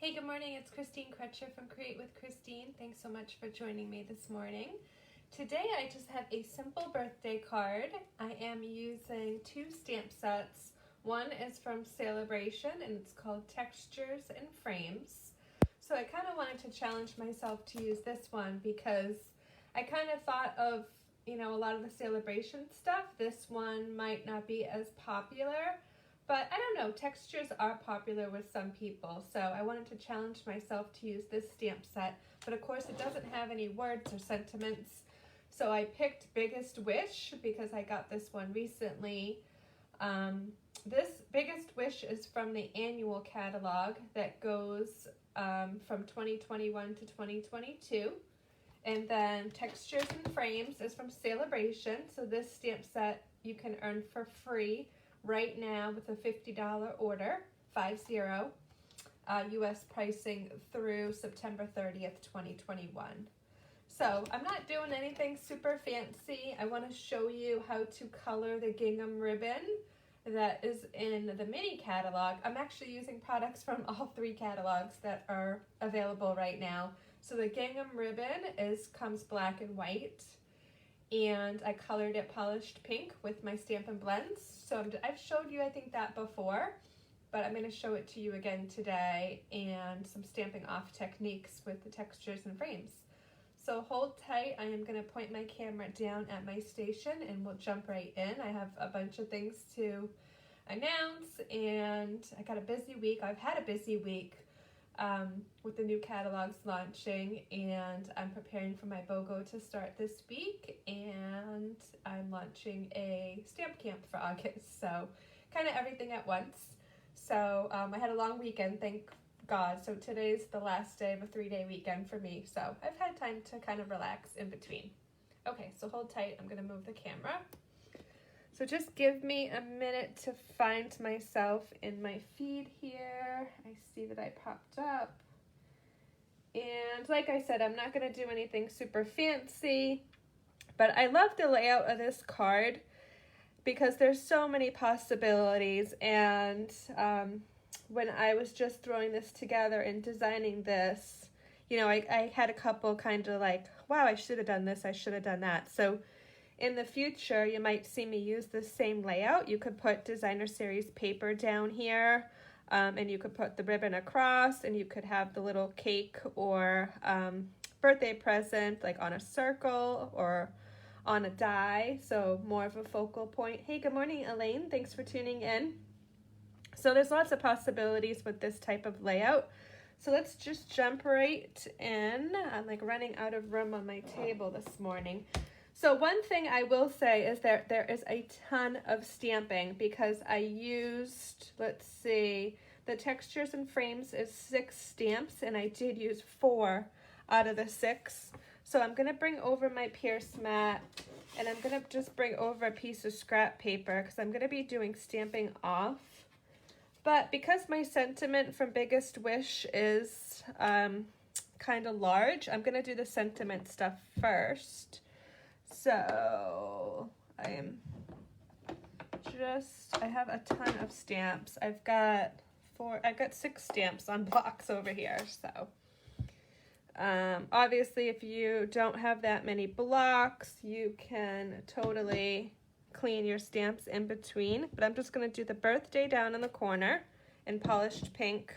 Hey, good morning. It's Christine Crutcher from Create with Christine. Thanks so much for joining me this morning. Today I just have a simple birthday card. I am using two stamp sets. One is from Sale-A-Bration and it's called Textures and Frames. So I kind of wanted to challenge myself to use this one because I kind of thought of, a lot of the Sale-A-Bration stuff. This one might not be as popular. But I don't know, textures are popular with some people, so I wanted to challenge myself to use this stamp set. But of course it doesn't have any words or sentiments, so I picked Biggest Wish because I got this one recently. This Biggest Wish is from the annual catalog that goes from 2021 to 2022. And then Textures and Frames is from Sale-A-Bration, so this stamp set you can earn for free right now with a $50 order, 50, US pricing through September 30th, 2021. So I'm not doing anything super fancy. I want to show you how to color the gingham ribbon that is in the mini catalog. I'm actually using products from all three catalogs that are available right now. So the gingham ribbon comes black and white. And I colored it polished pink with my Stampin' Blends. So I've showed you, I think, that before, but I'm going to show it to you again today, and some stamping off techniques with the textures and frames. So hold tight. I am going to point my camera down at my station and we'll jump right in. I have a bunch of things to announce, and I got a busy week. I've had a busy week with the new catalogs launching, and I'm preparing for my BOGO to start this week, and I'm launching a stamp camp for August, so kind of everything at once. So I had a long weekend, thank God, so today's the last day of a 3-day weekend for me, so I've had time to kind of relax in between. Okay, so hold tight, I'm going to move the camera. So just give me a minute to find myself in my feed here. I see that I popped up. And like I said, I'm not going to do anything super fancy, but I love the layout of this card because there's so many possibilities. And when I was just throwing this together and designing this, I had a couple kind of like, wow, I should have done this, I should have done that. So in the future, you might see me use the same layout. You could put designer series paper down here, and you could put the ribbon across, and you could have the little cake or birthday present like on a circle or on a die, so more of a focal point. Hey, good morning, Elaine. Thanks for tuning in. So there's lots of possibilities with this type of layout. So let's just jump right in. I'm like running out of room on my table this morning. So one thing I will say is that there is a ton of stamping because I used, let's see, the Textures and Frames is 6 stamps, and I did use 4 out of the 6. So I'm going to bring over my Pierce mat, and I'm going to just bring over a piece of scrap paper because I'm going to be doing stamping off. But because my sentiment from Biggest Wish is kind of large, I'm going to do the sentiment stuff first. So I have a ton of stamps. I've got 6 stamps on blocks over here. So obviously if you don't have that many blocks, you can totally clean your stamps in between. But I'm just going to do the birthday down in the corner in polished pink.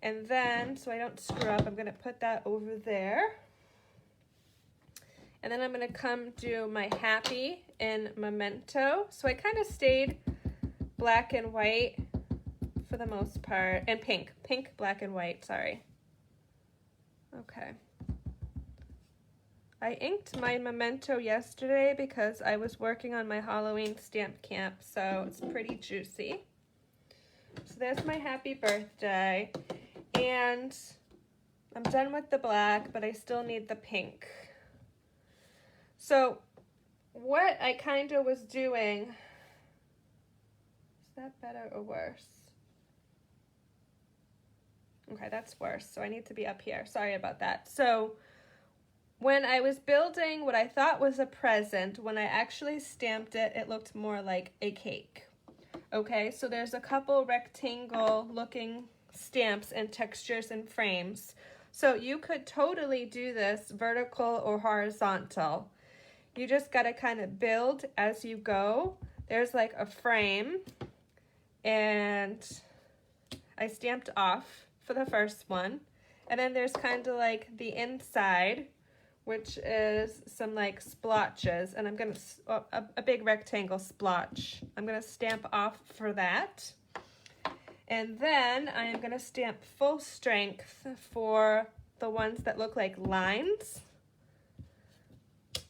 And then, so I don't screw up, I'm going to put that over there. And then I'm going to come do my happy in Memento. So I kind of stayed black and white for the most part. And pink, black and white, sorry. Okay. I inked my Memento yesterday because I was working on my Halloween stamp camp, so it's pretty juicy. So there's my happy birthday. And I'm done with the black, but I still need the pink. So what I kind of was doing, is that better or worse? Okay, that's worse. So I need to be up here. Sorry about that. So when I was building what I thought was a present, when I actually stamped it, it looked more like a cake. Okay, so there's a couple rectangle looking stamps and textures and frames. So you could totally do this vertical or horizontal. You just got to kind of build as you go. There's like a frame, and I stamped off for the first one. And then there's kind of like the inside, which is some like splotches, and I'm going to, a big rectangle splotch. I'm going to stamp off for that. And then I am going to stamp full strength for the ones that look like lines.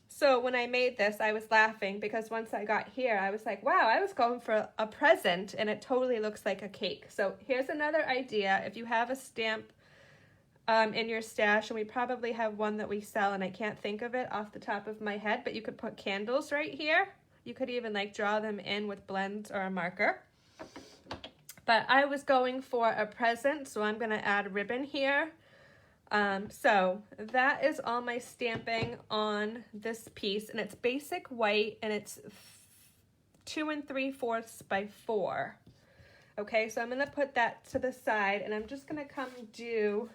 So when I made this, I was laughing because once I got here, I was like, wow, I was going for a present and it totally looks like a cake. So here's another idea. If you have a stamp in your stash, and we probably have one that we sell and I can't think of it off the top of my head, but you could put candles right here. You could even like draw them in with blends or a marker. But I was going for a present, so I'm going to add ribbon here. So that is all my stamping on this piece, and it's basic white, and it's 2 3/4 by 4. Okay, so I'm going to put that to the side, and I'm just going to come do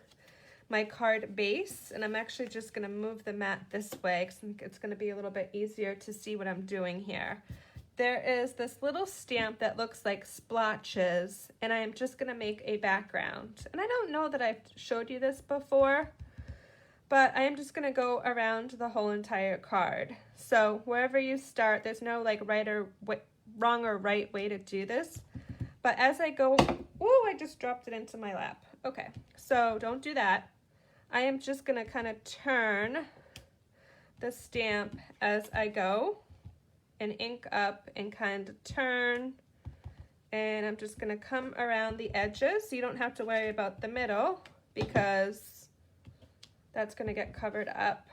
my card base, and I'm actually just going to move the mat this way because it's going to be a little bit easier to see what I'm doing here. There is this little stamp that looks like splotches, and I am just going to make a background. And I don't know that I've showed you this before, but I am just going to go around the whole entire card. So wherever you start, there's no like wrong or right way to do this. But as I go, oh, I just dropped it into my lap. Okay, so don't do that. I am just going to kind of turn the stamp as I go and ink up and kind of turn, and I'm just going to come around the edges, so you don't have to worry about the middle because that's going to get covered up.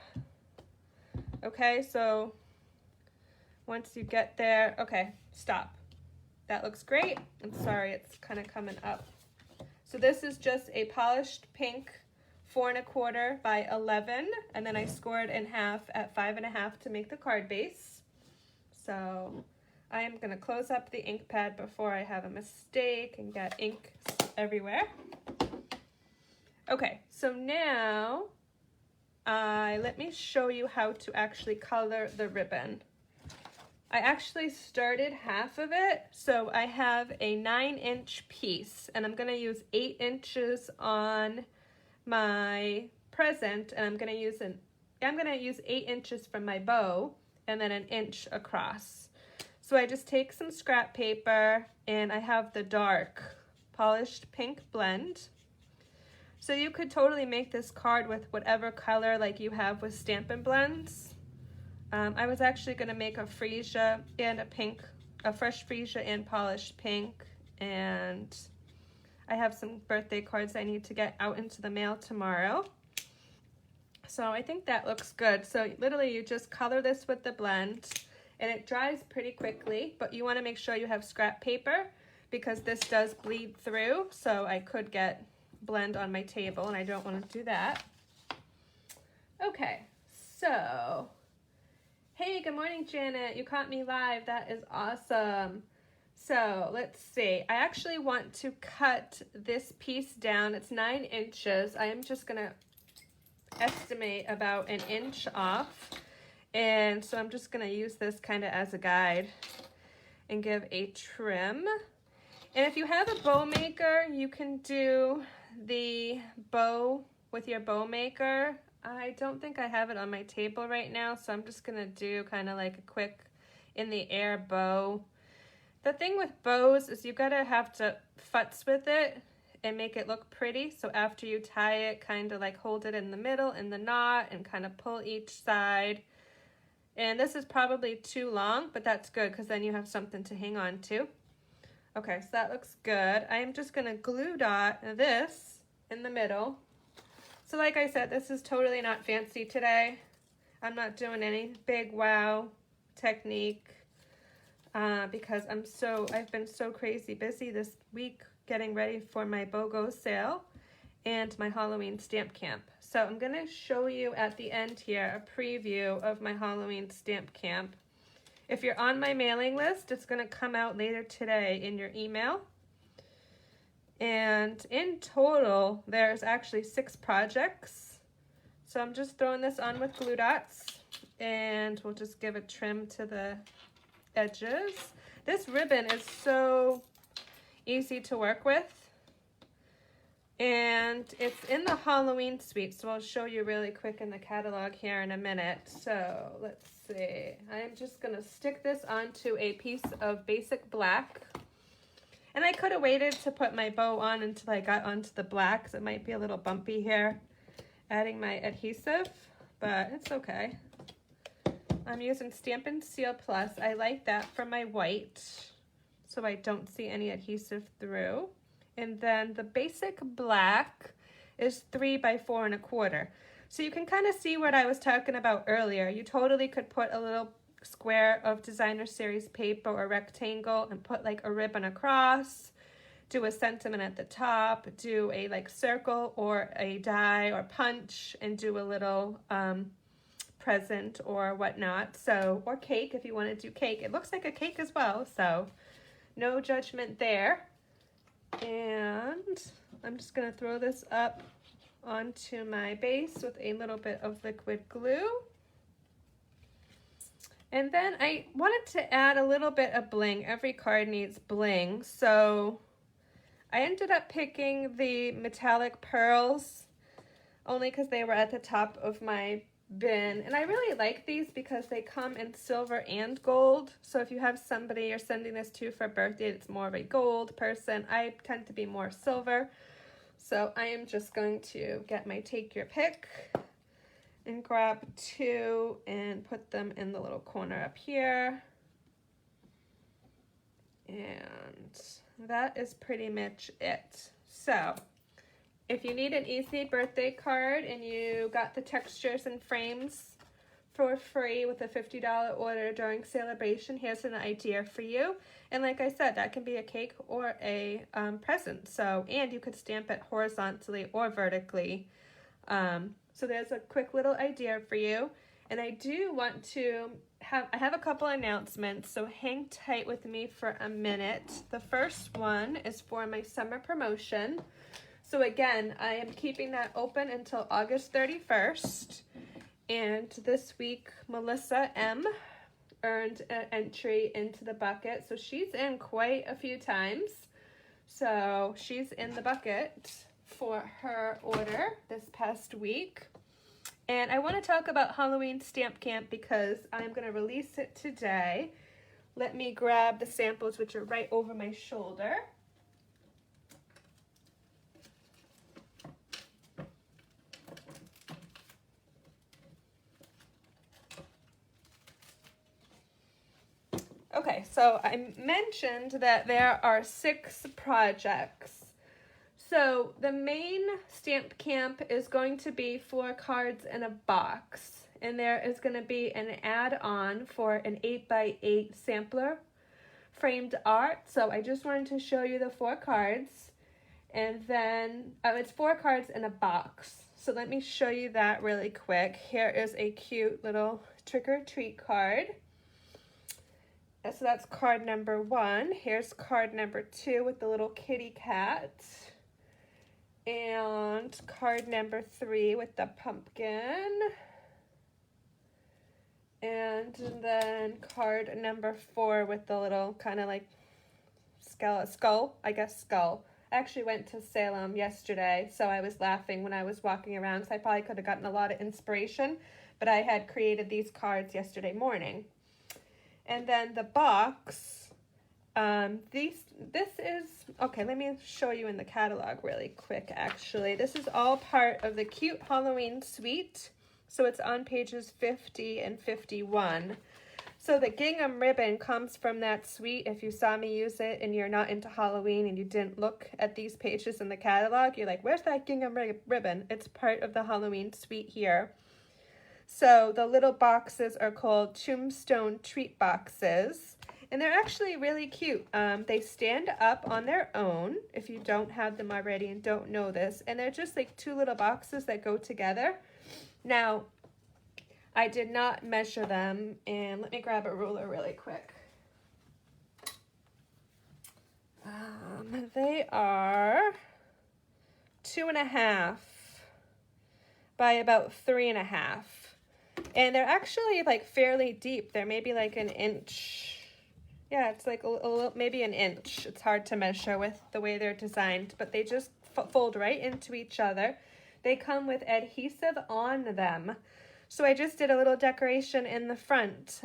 Okay, so once you get there, okay, stop. That looks great. I'm sorry, it's kind of coming up. So this is just a polished pink 4 1/4 by 11, and then I scored in half at 5 1/2 to make the card base. So I am going to close up the ink pad before I have a mistake and get ink everywhere. Okay, so now let me show you how to actually color the ribbon. I actually started half of it, so I have a 9-inch piece, and I'm going to use 8 inches on my present, and I'm going to use 8 inches from my bow, and then 1 inch across. So I just take some scrap paper, and I have the dark polished pink blend. So you could totally make this card with whatever color like you have with Stampin' Blends. I was actually going to make a freesia and a pink, a fresh freesia and polished pink, and I have some birthday cards I need to get out into the mail tomorrow. So I think that looks good. So literally you just color this with the blend, and it dries pretty quickly, but you want to make sure you have scrap paper because this does bleed through, so I could get blend on my table, and I don't want to do that. Okay, so, hey, good morning, Janet. You caught me live. That is awesome. So let's see. I actually want to cut this piece down. It's 9 inches. I am just going to estimate about 1 inch off. And so I'm just going to use this kind of as a guide and give a trim. And if you have a bow maker, you can do the bow with your bow maker. I don't think I have it on my table right now, so I'm just going to do kind of like a quick in the air bow. The thing with bows is you got to have to futz with it and make it look pretty. So after you tie it, kind of like hold it in the middle in the knot and kind of pull each side. And this is probably too long, but that's good because then you have something to hang on to. Okay, so that looks good. I am just going to glue dot this in the middle. So like I said, this is totally not fancy today. I'm not doing any big wow technique because I've been so crazy busy this week getting ready for my BOGO sale and my Halloween stamp camp. So I'm going to show you at the end here a preview of my Halloween stamp camp. If you're on my mailing list, it's going to come out later today in your email. And in total, there's actually 6 projects. So I'm just throwing this on with glue dots, and we'll just give a trim to the edges. This ribbon is so easy to work with, and it's in the Halloween suite, so I'll show you really quick in the catalog here in a minute. So let's see, I'm just gonna stick this onto a piece of basic black, and I could have waited to put my bow on until I got onto the black, because it might be a little bumpy here adding my adhesive, but it's okay. I'm using Stampin' Seal Plus. I like that for my white, so I don't see any adhesive through. And then the basic black is 3 by 4 1/4. So you can kind of see what I was talking about earlier. You totally could put a little square of designer series paper or rectangle and put like a ribbon across, do a sentiment at the top, do a like circle or a die or punch, and do a little present or whatnot. So, or cake if you want to do cake. It looks like a cake as well, so no judgment there. And I'm just going to throw this up onto my base with a little bit of liquid glue. And then I wanted to add a little bit of bling. Every card needs bling, so I ended up picking the metallic pearls only because they were at the top of my bin, and I really like these because they come in silver and gold. So if you have somebody you're sending this to for a birthday that's more of a gold person, I tend to be more silver. So I am just going to get my take your pick and grab 2 and put them in the little corner up here. And that is pretty much it. So if you need an easy birthday card and you got the textures and frames for free with a $50 order during Sale-A-Bration, here's an idea for you. And like I said, that can be a cake or a present. So, and you could stamp it horizontally or vertically. So there's a quick little idea for you. And I do want to I have a couple announcements, so hang tight with me for a minute. The first one is for my summer promotion. So again, I am keeping that open until August 31st. And this week, Melissa M. earned an entry into the bucket. So she's in quite a few times. So she's in the bucket for her order this past week. And I want to talk about Halloween Stamp Camp because I'm going to release it today. Let me grab the samples, which are right over my shoulder. Okay, so I mentioned that there are 6 projects. So the main stamp camp is going to be 4 cards in a box. And there is going to be an add-on for an 8x8 sampler framed art. So I just wanted to show you the 4 cards. And then it's 4 cards in a box. So let me show you that really quick. Here is a cute little trick-or-treat card. So that's card number 1. Here's card number 2 with the little kitty cat. And card number 3 with the pumpkin. And then card number 4 with the little kind of like skull. I actually went to Salem yesterday, so I was laughing when I was walking around, so I probably could have gotten a lot of inspiration, but I had created these cards yesterday morning. And then the box, this is, okay, let me show you in the catalog really quick, actually. This is all part of the cute Halloween suite, so it's on pages 50 and 51. So the gingham ribbon comes from that suite. If you saw me use it and you're not into Halloween and you didn't look at these pages in the catalog, you're like, where's that gingham ribbon? It's part of the Halloween suite here. So the little boxes are called Tombstone treat boxes, and they're actually really cute. They stand up on their own if you don't have them already and don't know this, and they're just like 2 little boxes that go together. Now, I did not measure them, and let me grab a ruler really quick. They are 2.5 by about 3.5. And they're actually like fairly deep. They're maybe like an inch. Yeah, it's like a little, maybe an inch. It's hard to measure with the way they're designed, but they just fold right into each other. They come with adhesive on them. So I just did a little decoration in the front.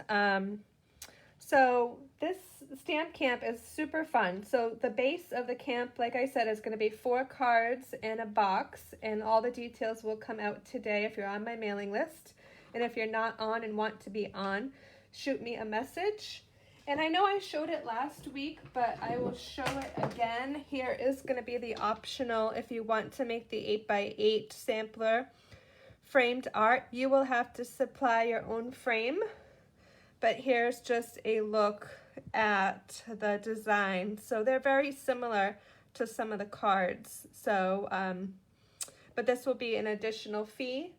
So this stamp camp is super fun. So the base of the camp, like I said, is going to be 4 cards in a box, and all the details will come out today if you're on my mailing list. And if you're not on and want to be on, shoot me a message. And I know I showed it last week, but I will show it again. Here is going to be the optional if you want to make the 8x8 sampler framed art. You will have to supply your own frame. But here's just a look at the design. So they're very similar to some of the cards. So, but this will be an additional fee,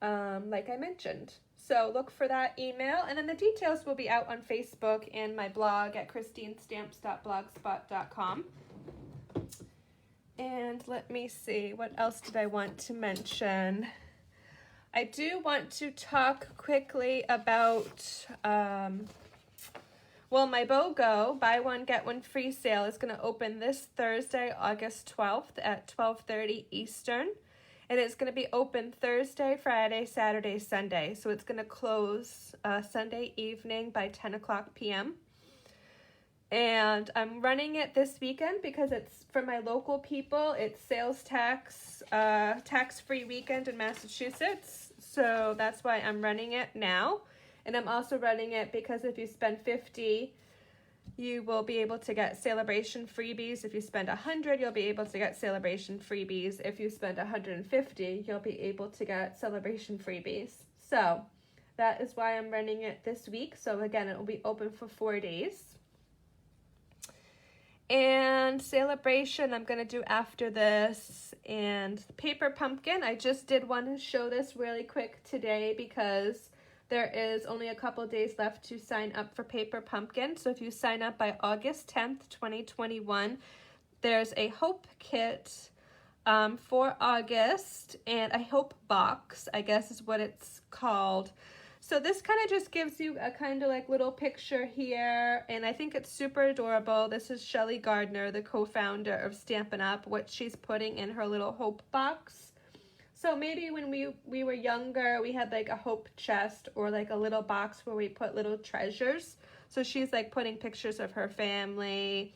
like I mentioned. So look for that email, and then the details will be out on Facebook and my blog at christinestamps.blogspot.com. And let me see, what else did I want to mention? I do want to talk quickly about, well, my BOGO, buy one, get one free sale is going to open this Thursday, August 12th at 12:30 Eastern. And it's going to be open Thursday, Friday, Saturday, Sunday. So it's going to close Sunday evening by 10 o'clock p.m. And I'm running it this weekend because it's for my local people. It's sales tax, tax-free weekend in Massachusetts. So that's why I'm running it now. And I'm also running it because if you spend $50, you will be able to get Sale-A-Bration freebies. If you spend $100, you'll be able to get Sale-A-Bration freebies. If you spend $150, you'll be able to get Sale-A-Bration freebies. So that is why I'm running it this week. So again, it will be open for 4 days. And Sale-A-Bration I'm going to do after this. And Paper Pumpkin, I just did want to show this really quick today because there is only a couple days left to sign up for Paper Pumpkin. So if you sign up by August 10th, 2021, there's a Hope Kit for August and a Hope Box, I guess is what it's called. So this kind of just gives you a kind of like little picture here, and I think it's super adorable. This is Shelly Gardner, the co-founder of Stampin' Up, what she's putting in her little Hope Box. So maybe when we were younger, we had like a hope chest or like a little box where we put little treasures. So she's like putting pictures of her family,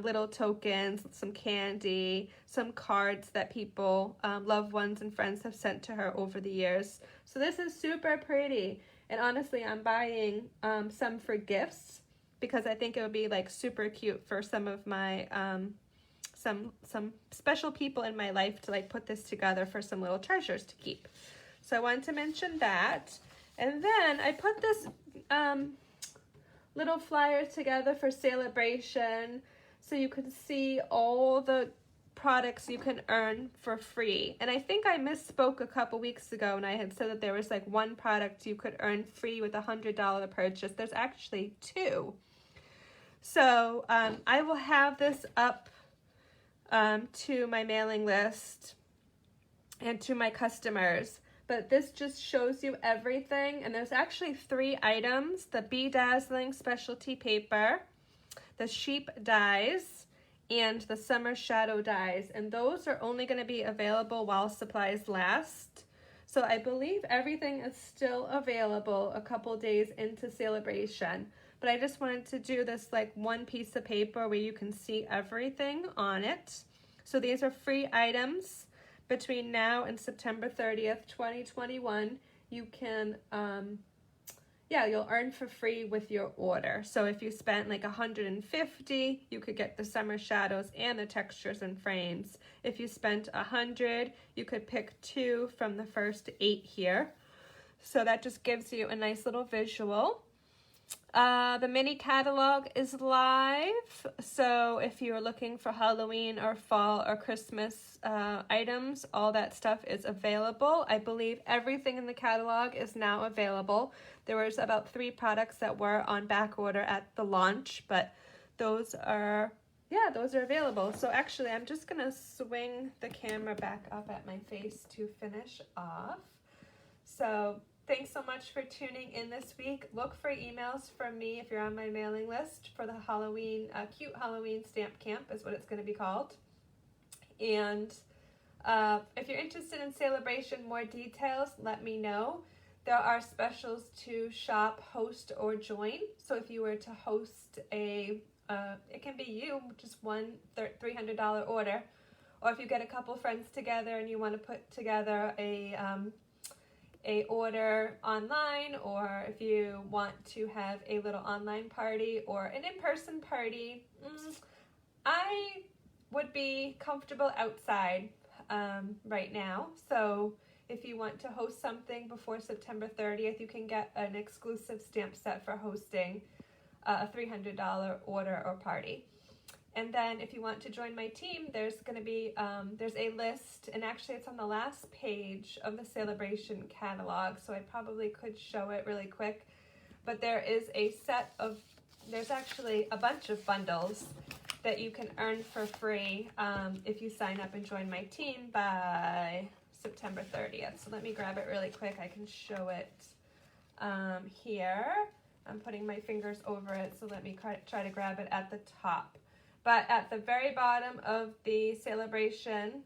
little tokens, some candy, some cards that people, loved ones and friends have sent to her over the years. So this is super pretty. And honestly, I'm buying some for gifts because I think it would be like super cute for some of my some special people in my life to like put this together for some little treasures to keep. So I wanted to mention that. And then I put this little flyer together for Sale-A-Bration so you can see all the products you can earn for free. And I think I misspoke a couple weeks ago and I had said that there was like one product you could earn free with a $100 purchase. There's actually 2. So I will have this up to my mailing list and to my customers, but this just shows you everything. And there's actually 3 items: the Bedazzling specialty paper, the sheep dies, and the summer shadow dies, and those are only going to be available while supplies last. So I believe everything is still available a couple days into Sale-A-Bration. But I just wanted to do this like one piece of paper where you can see everything on it. So these are free items between now and September 30th, 2021. You can, you'll earn for free with your order. So if you spent like $150, you could get the summer shadows and the textures and frames. If you spent $100, you could pick 2 from the first 8 here. So that just gives you a nice little visual. The mini catalog is live, so if you're looking for Halloween or fall or Christmas items, all that stuff is available. I believe everything in the catalog is now available. There was about 3 products that were on back order at the launch, but those are, yeah, those are available. So actually, I'm just gonna swing the camera back up at my face to finish off. So thanks so much for tuning in this week. Look for emails from me if you're on my mailing list for the Halloween, cute Halloween stamp camp is what it's gonna be called. And if you're interested in Sale-A-Bration, more details, let me know. There are specials to shop, host, or join. So if you were to host it can be you, just one $300 order, or if you get a couple friends together and you want to put together a order online, or if you want to have a little online party or an in-person party, I would be comfortable outside right now. So if you want to host something before September 30th, you can get an exclusive stamp set for hosting a $300 order or party. And then if you want to join my team, there's going to be, there's a list, and actually it's on the last page of the Sale-A-Bration catalog, so I probably could show it really quick. But there is there's actually a bunch of bundles that you can earn for free if you sign up and join my team by September 30th. So let me grab it really quick. I can show it here. I'm putting my fingers over it, so let me try to grab it at the top. But at the very bottom of the Sale-A-Bration,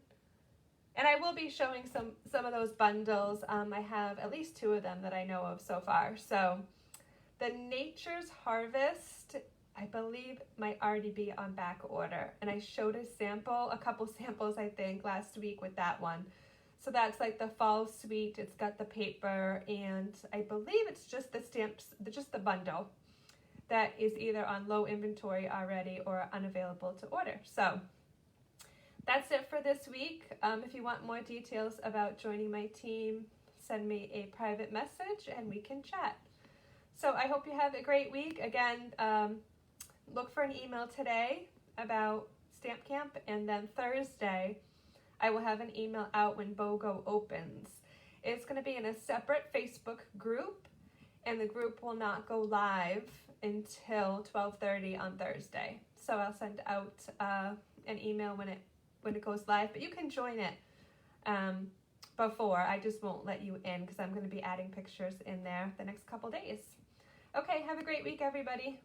and I will be showing some of those bundles. I have at least 2 of them that I know of so far. So the Nature's Harvest, I believe, might already be on back order. And I showed a couple samples, I think, last week with that one. So that's like the fall suite. It's got the paper, and I believe it's just the stamps, just the bundle that is either on low inventory already or unavailable to order. So that's it for this week. If you want more details about joining my team, send me a private message and we can chat. So I hope you have a great week. Again, look for an email today about Stamp Camp, and then Thursday I will have an email out when BOGO opens. It's going to be in a separate Facebook group, and the group will not go live until 12:30 on Thursday. So I'll send out an email when it goes live, but you can join it before. I just won't let you in because I'm going to be adding pictures in there the next couple days. Okay, have a great week, everybody.